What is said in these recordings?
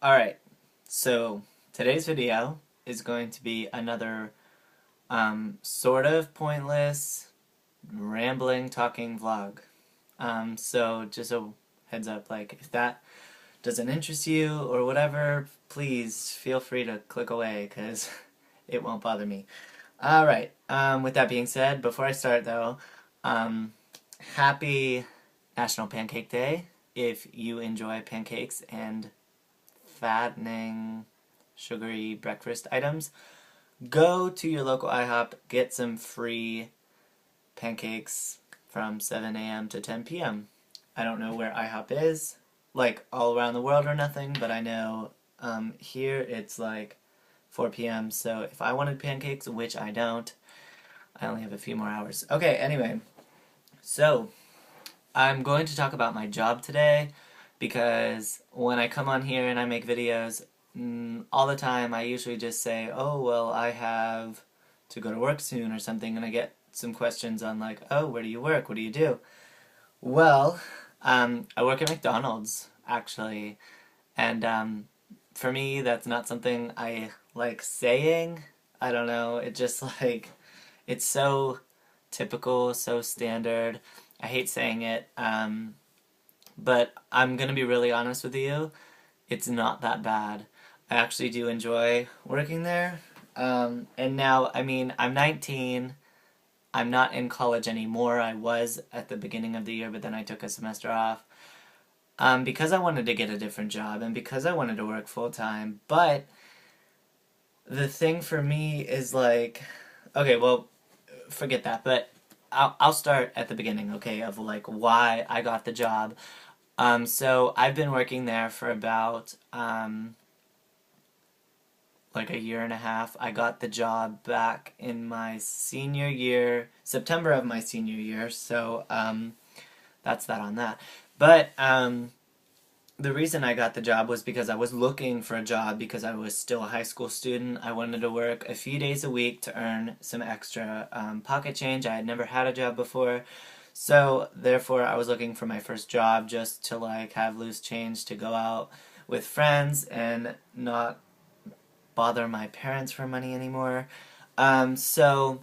Alright, so today's video is going to be another sort of pointless, rambling, talking vlog. So just a heads up, like if that doesn't interest you or whatever, please feel free to click away because it won't bother me. Alright, with that being said, before I start though, happy National Pancake Day if you enjoy pancakes and fattening, sugary breakfast items. Go to your local IHOP, get some free pancakes from 7 a.m. to 10 p.m. I don't know where IHOP is, like all around the world or nothing, but I know here it's like 4 p.m. So if I wanted pancakes, which I don't, I only have a few more hours. Okay, anyway, so I'm going to talk about my job today because when I come on here and I make videos, all the time I usually just say, oh, well, I have to go to work soon or something, and I get some questions on like, oh, where do you work? What do you do? Well, I work at McDonald's, actually, and for me, that's not something I like saying. I don't know, it just like, it's so typical, so standard. I hate saying it, but I'm gonna be really honest with you, it's not that bad. I actually do enjoy working there. And now, I mean, I'm 19, I'm not in college anymore. I was at the beginning of the year, but then I took a semester off. Because I wanted to get a different job and because I wanted to work full time. But the thing for me is like, okay, well, forget that, but I'll start at the beginning, okay, of like why I got the job. So I've been working there for about like a year and a half. I got the job back in my senior year, September of my senior year, so that's that on that. But the reason I got the job was because I was looking for a job because I was still a high school student. I wanted to work a few days a week to earn some extra pocket change. I had never had a job before. So therefore I was looking for my first job just to like have loose change to go out with friends and not bother my parents for money anymore. So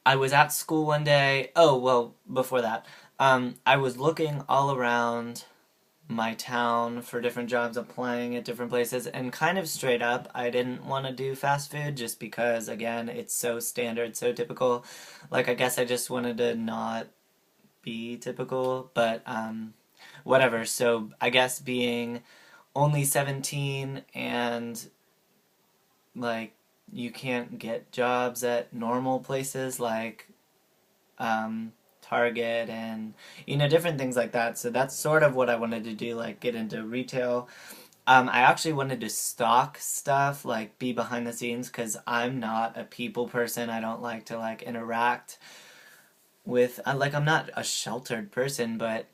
I was at school one day. Oh, well, before that, I was looking all around my town for different jobs, applying at different places, and kind of straight up, I didn't want to do fast food just because, again, it's so standard, so typical. Like, I guess I just wanted to not be typical, but whatever. So I guess being only 17 and like you can't get jobs at normal places like Target and different things like that. So that's sort of what I wanted to do, like get into retail. I actually wanted to stock stuff, like be behind the scenes, because I'm not a people person. I don't like to like interact with like I'm not a sheltered person, but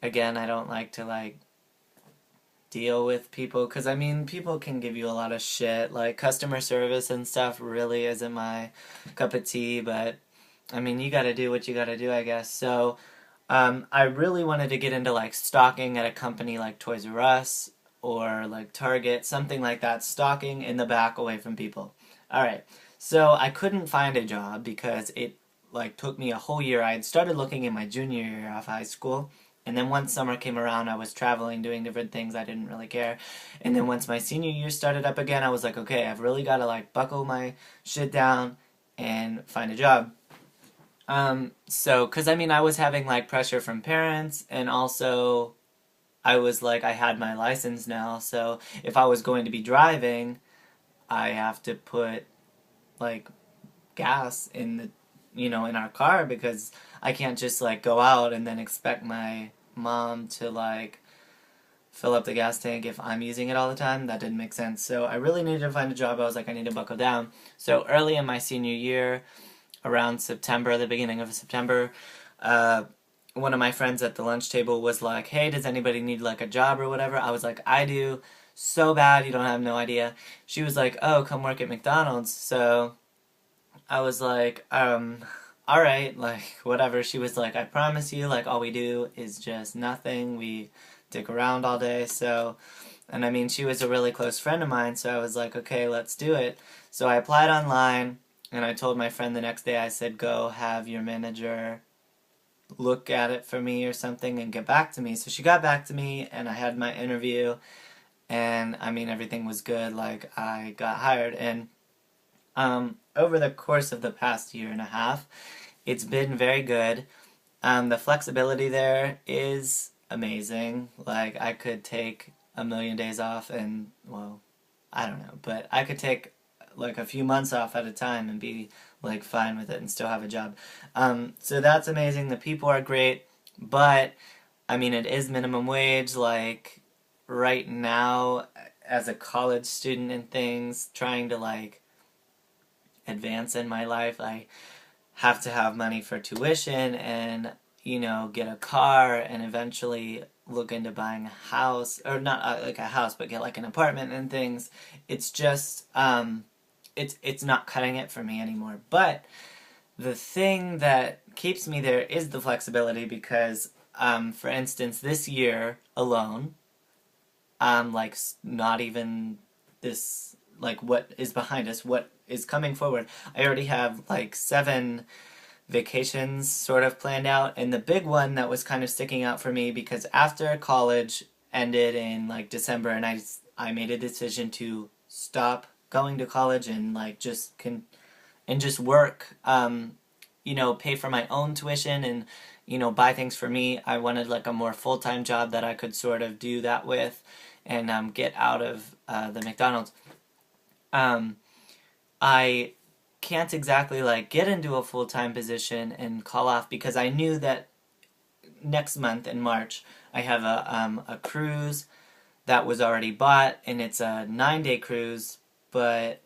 again, I don't like to like deal with people because I mean people can give you a lot of shit, like customer service and stuff really isn't my cup of tea, but I mean you gotta do what you gotta do, I guess. So I really wanted to get into like stocking at a company like Toys R Us or like Target, something like that, stocking in the back away from people. Alright, so I couldn't find a job because it like took me a whole year. I had started looking in my junior year of high school, and then once summer came around, I was traveling, doing different things, I didn't really care. And then once my senior year started up again, I was like, okay, I've really got to like buckle my shit down and find a job. So, cause I mean, I was having like pressure from parents, and also I was like, I had my license now, so if I was going to be driving, I have to put like gas in the in our car because I can't just like go out and then expect my mom to like fill up the gas tank if I'm using it all the time. That didn't make sense. So I really needed to find a job. I was like, I need to buckle down. So early in my senior year, around September, the beginning of September, one of my friends at the lunch table was like, hey, does anybody need like a job or whatever? I was like, I do. So bad, you don't have no idea. She was like, oh, come work at McDonald's. So I was like, alright, like, whatever. She was like, I promise you, like, all we do is just nothing. We dick around all day. So And I mean, she was a really close friend of mine, so I was like, okay, let's do it. So I applied online, and I told my friend the next day, I said, go have your manager look at it for me or something and get back to me. So she got back to me, and I had my interview, and I mean, everything was good. Like, I got hired, and over the course of the past year and a half, it's been very good. The flexibility there is amazing. Like, I could take a million days off and, well, I don't know, but I could take like a few months off at a time and be like fine with it and still have a job. So that's amazing. The people are great, but I mean, it is minimum wage. Like, right now, as a college student and things, trying to like advance in my life, I have to have money for tuition and, you know, get a car and eventually look into buying a house, or not like a house, but get like an apartment and things. It's just, it's not cutting it for me anymore. But the thing that keeps me there is the flexibility because, for instance, this year alone, like not even this, like what is behind us, what is coming forward, I already have like 7 vacations sort of planned out, and the big one that was kind of sticking out for me because after college ended in like December, and I made a decision to stop going to college and like just work, you know, pay for my own tuition and, you know, buy things for me. I wanted like a more full-time job that I could sort of do that with and get out of the McDonald's. Um, I can't exactly like get into a full-time position and call off because I knew that next month in March I have a cruise that was already bought, and it's a 9-day cruise, but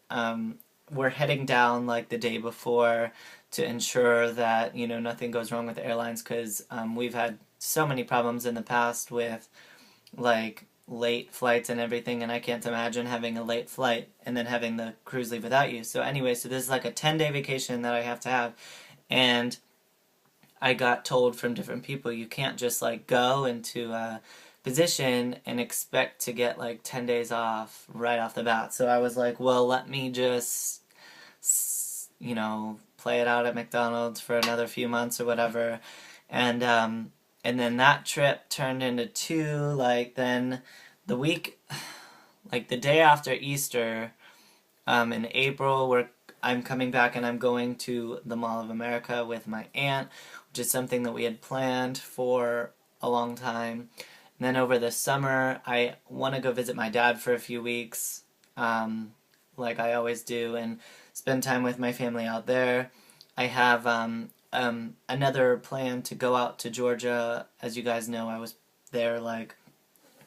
we're heading down like the day before to ensure that, you know, nothing goes wrong with the airlines because we've had so many problems in the past with like late flights and everything, and I can't imagine having a late flight and then having the cruise leave without you. So anyway, so this is like a 10-day vacation that I have to have, and I got told from different people you can't just like go into a position and expect to get like 10 days off right off the bat. So I was like, well, let me just, you know, play it out at McDonald's for another few months or whatever. And then that trip turned into 2, like then the week, like the day after Easter, in April, I'm coming back and I'm going to the Mall of America with my aunt, which is something that we had planned for a long time. And then over the summer, I want to go visit my dad for a few weeks, like I always do, and spend time with my family out there. I have another plan to go out to Georgia. As you guys know, I was there like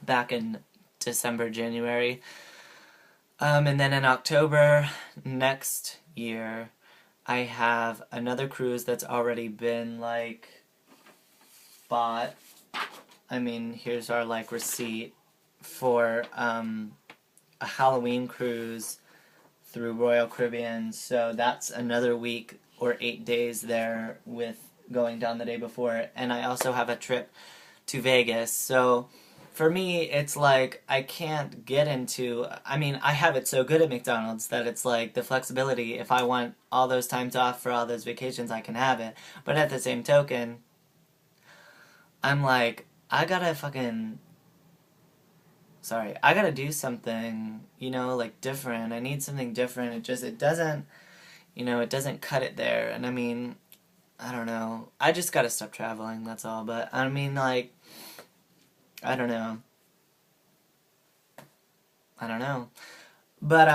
back in December, January. And then in October next year, I have another cruise that's already been like bought. I mean, here's our like receipt for a Halloween cruise through Royal Caribbean. So that's another week or 8 days there with going down the day before. And I also have a trip to Vegas. So for me, it's like I can't get into, I mean, I have it so good at McDonald's that it's like the flexibility. If I want all those times off for all those vacations, I can have it. But at the same token, I'm like, I gotta fucking, sorry, I gotta do something, you know, like different. I need something different. It doesn't, you know, it doesn't cut it there. And I mean, I don't know. I just gotta stop traveling, that's all. But I mean, like, I don't know. I don't know. But,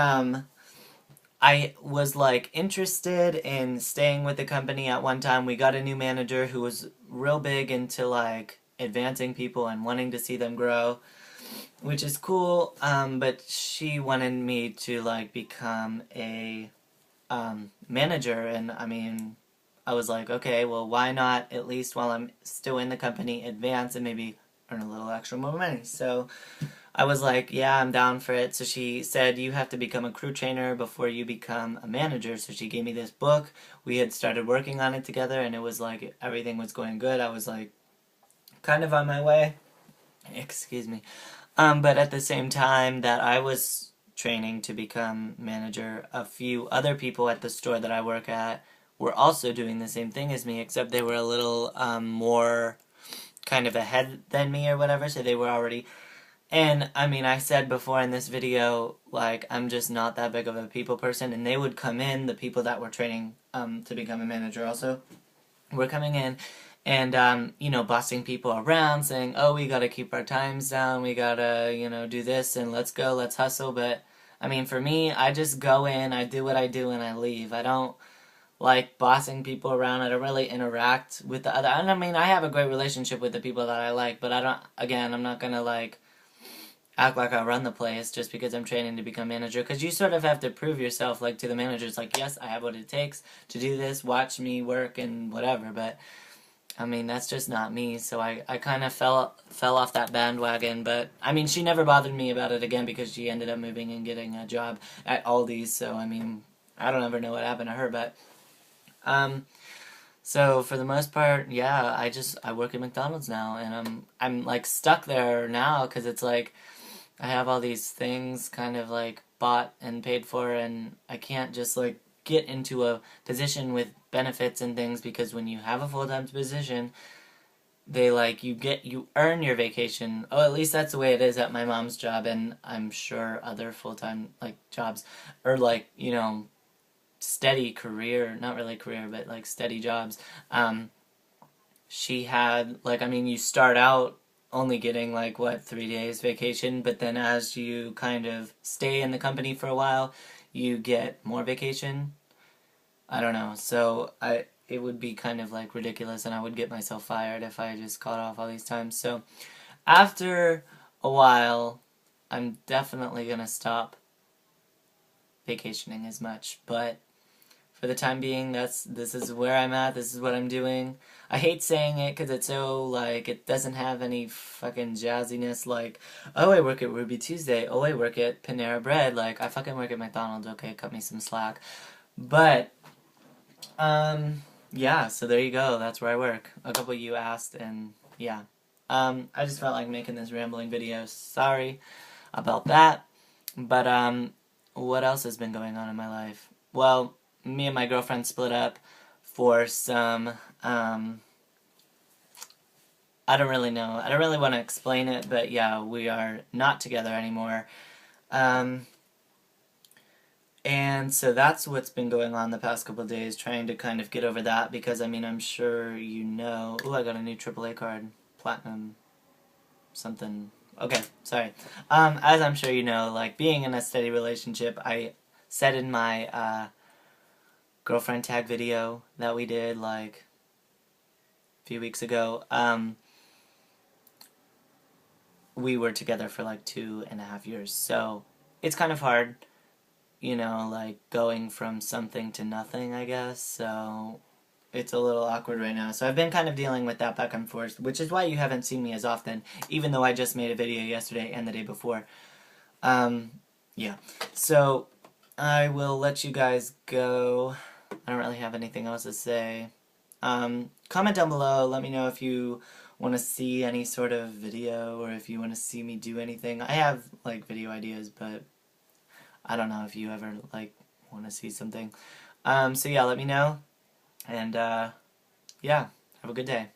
I was like interested in staying with the company at one time. We got a new manager who was real big into like advancing people and wanting to see them grow, which is cool. But she wanted me to like become a manager, and I mean, I was like, okay, well, why not at least while I'm still in the company advance and maybe earn a little extra more money? So I was like, yeah, I'm down for it. So she said, you have to become a crew trainer before you become a manager. So she gave me this book. We had started working on it together, and it was like everything was going good. I was like kind of on my way. Excuse me. But at the same time that I was training to become manager, a few other people at the store that I work at were also doing the same thing as me, except they were a little more kind of ahead than me or whatever, so they were already. And I mean, I said before in this video, like, I'm just not that big of a people person, and they would come in, the people that were training to become a manager also, were coming in and, you know, bossing people around, saying, oh, we gotta keep our times down, we gotta, you know, do this, and let's go, let's hustle. But, I mean, for me, I just go in, I do what I do, and I leave. I don't like bossing people around. I don't really interact with the other. And I mean, I have a great relationship with the people that I like, but I don't, again, I'm not gonna, like, act like I run the place just because I'm training to become manager, because you sort of have to prove yourself, like, to the managers, like, yes, I have what it takes to do this, watch me work and whatever. But I mean, that's just not me, so I kind of fell off that bandwagon. But I mean, she never bothered me about it again because she ended up moving and getting a job at Aldi's, so I mean, I don't ever know what happened to her. But um so for the most part, yeah, I work at McDonald's now, and I'm like stuck there now because it's like I have all these things kind of like bought and paid for, and I can't just like get into a position with benefits and things, because when you have a full-time position, they like you earn your vacation. Oh, at least that's the way it is at my mom's job, and I'm sure other full-time like jobs, or like, you know, steady career, not really career, but like steady jobs. Um, she had, like, I mean, you start out only getting like what, 3 days vacation, but then as you kind of stay in the company for a while, you get more vacation. I don't know. So it would be kind of like ridiculous, and I would get myself fired if I just called off all these times. So after a while, I'm definitely gonna stop vacationing as much, but for the time being, this is where I'm at. This is what I'm doing. I hate saying it because it's so, like, it doesn't have any fucking jazziness. Like, oh, I work at Ruby Tuesday. Oh, I work at Panera Bread. Like, I fucking work at McDonald's. Okay, cut me some slack. But yeah. So there you go. That's where I work. A couple of you asked, and yeah. I just felt like making this rambling video. Sorry about that. But what else has been going on in my life? Well, me and my girlfriend split up for some, I don't really know. I don't really want to explain it, but yeah, we are not together anymore. Um, and so that's what's been going on the past couple of days, trying to kind of get over that, because I mean, I'm sure you know. Ooh, I got a new AAA card. Platinum something. Okay, sorry. As I'm sure you know, like, being in a steady relationship, I said in my, girlfriend tag video that we did like a few weeks ago, we were together for like 2.5 years. So it's kind of hard, you know, like going from something to nothing, I guess. So it's a little awkward right now. So I've been kind of dealing with that back and forth, which is why you haven't seen me as often, even though I just made a video yesterday and the day before. Yeah. So I will let you guys go. I don't really have anything else to say. Comment down below, let me know if you want to see any sort of video, or if you want to see me do anything. I have, like, video ideas, but I don't know if you ever, like, want to see something. So yeah, let me know, and, yeah, have a good day.